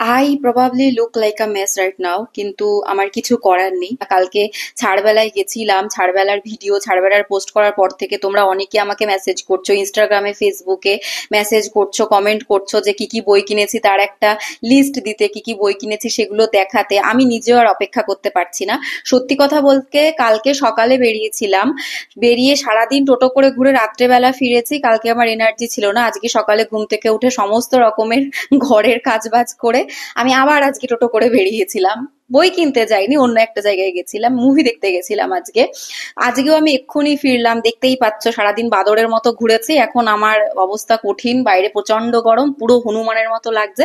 I probably look like a mace right now, কিন্তু আমার কিছু করার নেই। কালকে ছাড়বেলায় গেছিলাম, ছাড়বেলার ভিডিও ছাড়বেলার পোস্ট করার পর থেকে তোমরা অনেকে আমাকে মেসেজ করছো, ইনস্টাগ্রামে ফেসবুকে মেসেজ করছো, কমেন্ট করছো যে কি কি বই কিনেছি তার একটা লিস্ট দিতে, কি কি বই কিনেছি সেগুলো দেখাতে। আমি নিজেও আর অপেক্ষা করতে পারছি না। সত্যি কথা বলতে কালকে সকালে বেরিয়েছিলাম, বেরিয়ে সারাদিন টোটো করে ঘুরে রাত্রেবেলা ফিরেছি। কালকে আমার এনার্জি ছিল না। আজকে সকালে ঘুম থেকে উঠে সমস্ত রকমের ঘরের কাজবাজ করে আমি আবার আজকে টোটো করে বেরিয়েছিলাম। বই কিনতে যাইনি, অন্য একটা জায়গায় গেছিলাম, মুভি দেখতে গেছিলাম আজকে। আজকেও আমি এক্ষুনি ফিরলাম, দেখতেই পাচ্ছ সারাদিন বাদরের মতো ঘুরেছি। এখন আমার অবস্থা কঠিন, বাইরে প্রচন্ড গরম, পুরো হনুমানের মতো লাগছে।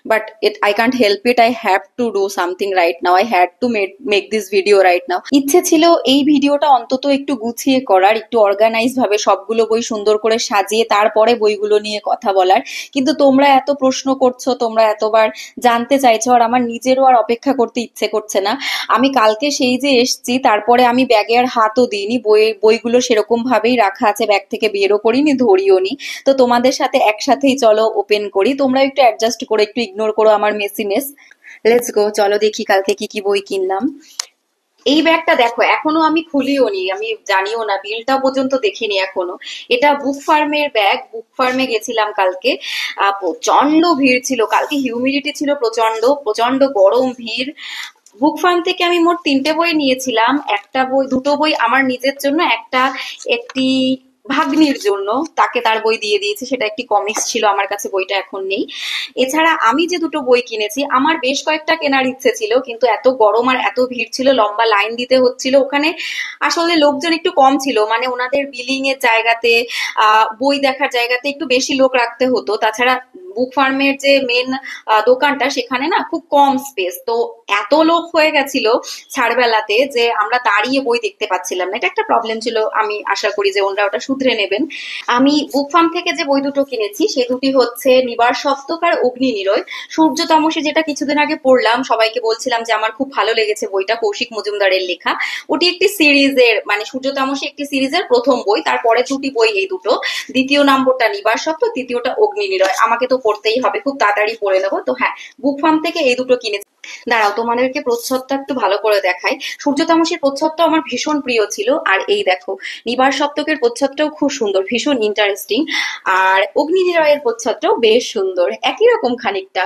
But I can't help it, I have to do something right now, I had to make this video right now. ইচ্ছে ছিল এই ভিডিওটা অন্তত একটু গুছিয়ে করার, একটু অর্গানাইজ ভাবে সবগুলো বই সুন্দর করে সাজিয়ে তারপরে বইগুলো নিয়ে কথা বলার, কিন্তু তোমরা এত প্রশ্ন করছো, তোমরা এতবার জানতে চাইছো, আর আমার নিজেরও আর অপেক্ষা করতে ইচ্ছে করছে না। আমি কালকে সেই যে এসছি, তারপরে আমি ব্যাগে আর হাতও দিইনি, বইগুলো সেরকম ভাবেই রাখা আছে, ব্যাগ থেকে বেরও করিনি, ধরিও নি। তো তোমাদের সাথে একসাথেই চলো ওপেন করি, তোমরা একটু অ্যাডজাস্ট করে একটু ইগনোর করো আমার মেসিনেস। লেটস গো, চলো দেখি কালকে কি কি বই কিনলাম। এই ব্যাগটা দেখো, এখনো আমি খুলিও নি, আমি জানিও না, বিলটা পর্যন্ত দেখিনি এখনো। এটা বুক ফার্মের ব্যাগ, বুক ফার্মে গেছিলাম কালকে। প্রচন্ড ভিড় ছিল কালকে, হিউমিডিটি ছিল প্রচন্ড, প্রচন্ড গরম, ভিড়। বুক ফার্ম থেকে আমি মোট 3টে বই নিয়েছিলাম। একটা বই, দুটো বই আমার নিজের জন্য, একটা একটি ভাগ্নির জন্য, তাকে তার বই দিয়ে দিয়েছি। সেটা একটি কমিক্স ছিল, আমার কাছে বইটা এখন নেই। এছাড়া আমি যে দুটো বই কিনেছি, আমার বেশ কয়েকটা কেনার ইচ্ছে ছিল, কিন্তু এত গরম আর এত ভিড় ছিল, লম্বা লাইন দিতে হচ্ছিল ওখানে। আসলে লোকজন একটু কম ছিল, মানে ওনাদের বিলিং এর জায়গাতে, বই দেখার জায়গাতে একটু বেশি লোক রাখতে হতো। তাছাড়া বুক ফার্মের যে মেন দোকানটা, সেখানে না খুব কম স্পেস, তো এত লোক হয়ে গেছিল ছাড়বেলাতে যে আমরা দাঁড়িয়ে বই দেখতে পাচ্ছিলাম না। এটা একটা প্রবলেম ছিল, আমি আশা করি যে ওনারা ওটা শুধরে নেবেন। আমি বুক ফার্ম থেকে যে বই দুটো কিনেছি সে দুটি হচ্ছে নিবার সপ্তক আর অগ্নি নিরয়। সূর্য তামসী, যেটা কিছুদিন আগে পড়লাম, সবাইকে বলছিলাম যে আমার খুব ভালো লেগেছে বইটা, কৌশিক মজুমদারের লেখা। ওটি একটি সিরিজের, মানে সূর্য তামসী একটি সিরিজের প্রথম বই, তারপরে দুটি বই এই দুটো। দ্বিতীয় নম্বরটা নিবার সপ্তক, তৃতীয়টা অগ্নি নিরয়। আমাকে তো পড়তেই হবে, খুব তাড়াতাড়ি পড়ে নেবো। তো হ্যাঁ, বুক ফার্ম থেকে এই দুটো কিনেছি। দাঁড়াও, তোমাদেরকে প্রচ্ছদটা একটু ভালো করে দেখাই। সূর্য তামসীর প্রচ্ছদটা আমার ভীষণ প্রিয় ছিল, আর এই দেখো নিবার সপ্তকের প্রচ্ছদটাও খুব সুন্দর, ভীষণ ইন্টারেস্টিং। আর অগ্নি নিরয়ের প্রচ্ছদটাও বেশ সুন্দর, একই রকম খানিকটা,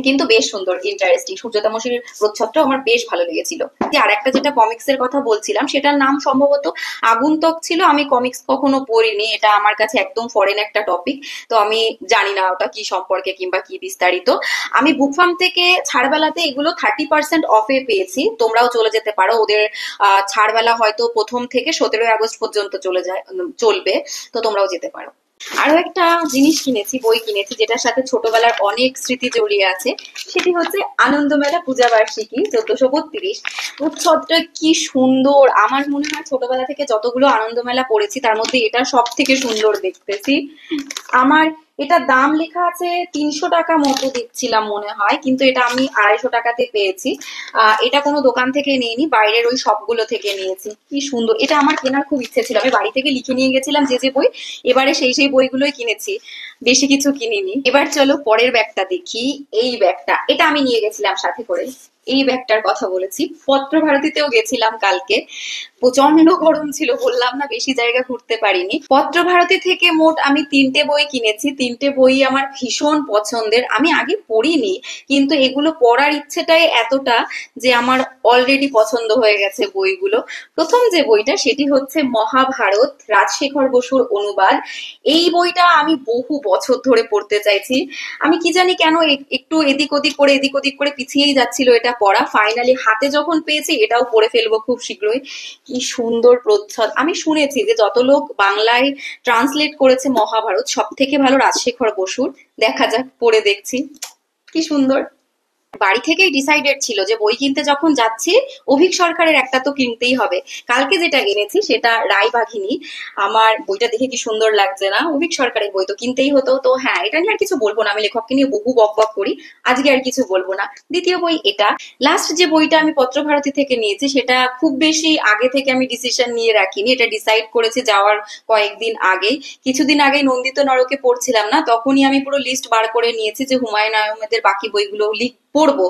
কিন্তু বেশ সুন্দর, ইন্টারেস্টিং। সূর্যতামসীর প্রচ্ছদটাও আমার বেশ ভালো লেগেছিল। যে আর একটা যেটা কমিক্স এর কথা বলছিলাম, সেটার নাম সম্ভবত আগন্তুক ছিল। আমি কমিক্স কখনো পড়িনি, এটা আমার কাছে একদম ফরেন একটা টপিক, তো আমি জানি না ওটা কি সম্পর্কে কিংবা কি বিস্তারিত। আমি বুক ফার্ম থেকে ছাড়বেলাতে এগুলো 30% অফে পেয়েছি, তোমরাও চলে যেতে পারো ওদের। ছাড়বেলা হয়তো 1ম থেকে 17ই আগস্ট পর্যন্ত চলবে, তো তোমরাও যেতে পারো। আরো একটা জিনিস কিনেছি, বই কিনেছি, যেটার সাথে ছোটবেলার অনেক স্মৃতি জড়িয়ে আছে। সেটি হচ্ছে আনন্দমেলা পূজা বার্ষিকী 1432। উৎসবটা কি সুন্দর! আমার মনে হয় ছোটবেলা থেকে যতগুলো আনন্দমেলা পড়েছি তার মধ্যে এটা সব থেকে সুন্দর দেখতেছি। আমার এটা দাম লেখা আছে 300 টাকা মতো দিচ্ছিলাম মনে হয়, কিন্তু এটা আমি 250 টাকাতে পেয়েছি। এটা কোনো দোকান থেকে নিইনি, বাইরের ওই সবগুলো থেকে নিয়েছি। কি সুন্দর! এটা আমার কেনার খুব ইচ্ছে ছিল, আমি বাড়ি থেকে লিখে নিয়ে গেছিলাম যে যে বই, এবারে সেই সেই বইগুলোই কিনেছি, বেশি কিছু কিনিনি। এবার চলো পরের ব্যাগটা দেখি। এই ব্যাগটা, এটা আমি নিয়ে গেছিলাম সাথে করে। এই ব্যাগটার কথা বলেছি, পত্রভারতীতেও গেছিলাম কালকে। প্রচন্ড গরম ছিল, বললাম না, বেশি জায়গা ঘুরতে পারিনি। পত্রভারতী থেকে মোট আমি 3টে বই কিনেছি। 3টে বই আমার ভীষণ পছন্দের, আমি আগে পড়িনি, কিন্তু এগুলো পড়ার ইচ্ছেটাই এতটা যে আমার অলরেডি পছন্দ হয়ে গেছে বইগুলো। প্রথম যে বইটা সেটি হচ্ছে মহাভারত, রাজশেখর বসুর অনুবাদ। এই বইটা আমি বহু বছর ধরে পড়তে চাইছি, আমি কি জানি কেন একটু এদিক ওদিক করে পিছিয়েই যাচ্ছিল এটা পড়া। ফাইনালি হাতে যখন পেয়েছি, এটাও পড়ে ফেলবো খুব শীঘ্রই। কি সুন্দর প্রচ্ছদ! আমি শুনেছি যে যত লোক বাংলায় ট্রান্সলেট করেছে মহাভারত, সব থেকে ভালো রাজশেখর বসুর। দেখা যাক, পড়ে দেখছি। কি সুন্দর! বাড়ি থেকেই ডিসাইডেড ছিল যে বই কিনতে যখন যাচ্ছি অভিক সরকারের একটা তো কিনতেই হবে। কালকে যেটা এনেছি সেটা রায়বাঘিনী। আমার বইটা দেখে কি সুন্দর লাগছে না? অভিক সরকারের বই তো কিনতেই হতো। তো হ্যাঁ, এটা নিয়ে আর কিছু বলবো না, আমি লেখককে নিয়ে বহু বক বক করি, আজকে আর কিছু বলবো না। দ্বিতীয় বই এটা। লাস্ট যে বইটা আমি পত্রভারতী থেকে নিয়েছি সেটা খুব বেশি আগে থেকে আমি ডিসিশন নিয়ে রাখিনি, এটা ডিসাইড করেছি যাওয়ার কয়েকদিন আগে। কিছুদিন আগে নন্দিত নরকে পড়ছিলাম না, তখনই আমি পুরো লিস্ট বার করে নিয়েছি যে হুমায়ুন আহমেদের বাকি বইগুলো পড়বো।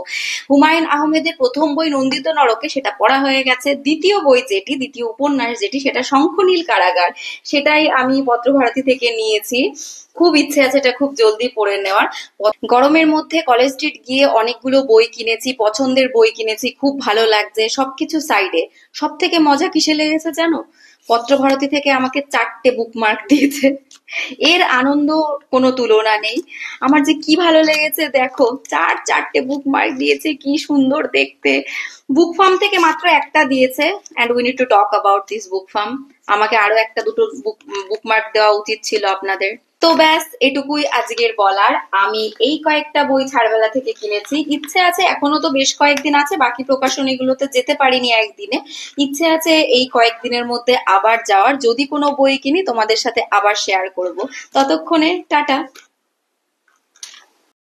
হুমায়ুন আহমেদের প্রথম বই নন্দিত নরকে, সেটা পড়া হয়ে গেছে। দ্বিতীয় বই যেটি, দ্বিতীয় উপন্যাস যেটি, সেটা শঙ্খনীল কারাগার, সেটাই আমি পত্রভারতী থেকে নিয়েছি। খুব ইচ্ছে আছে এটা খুব জলদি পড়ে নেওয়ার। গরমের মধ্যে কলেজ স্ট্রিট গিয়ে অনেকগুলো বই কিনেছি, পছন্দের বই কিনেছি, খুব ভালো লাগছে সবকিছু সাইডে। সব থেকে মজা কিসে লেগেছে জানো? পত্রভারতী থেকে আমাকে 4টে বুকমার্ক দিয়েছে। এর আনন্দ কোনো তুলনা নেই। আমার যে কি ভালো লেগেছে দেখো, 4টে বুকমার্ক দিয়েছে, কি সুন্দর দেখতে। বুক ফার্ম থেকে মাত্র একটা দিয়েছে, and we need to talk about this book farm. আমাকে আরো একটা দুটো বুকমার্ক দেওয়া উচিত ছিল আপনাদের। তো ব্যাস, এটুকুই আজকের বলার। আমি এই কয়েকটা বই ছাড়বেলা থেকে কিনেছি। ইচ্ছে আছে, এখনো তো বেশ কয়েকদিন আছে, বাকি প্রকাশনীগুলোতে যেতে পারিনি একদিনে। ইচ্ছে আছে এই কয়েকদিনের মধ্যে আবার যাওয়ার, যদি কোনো বই কিনি তোমাদের সাথে আবার শেয়ার করব। ততক্ষণে টাটা।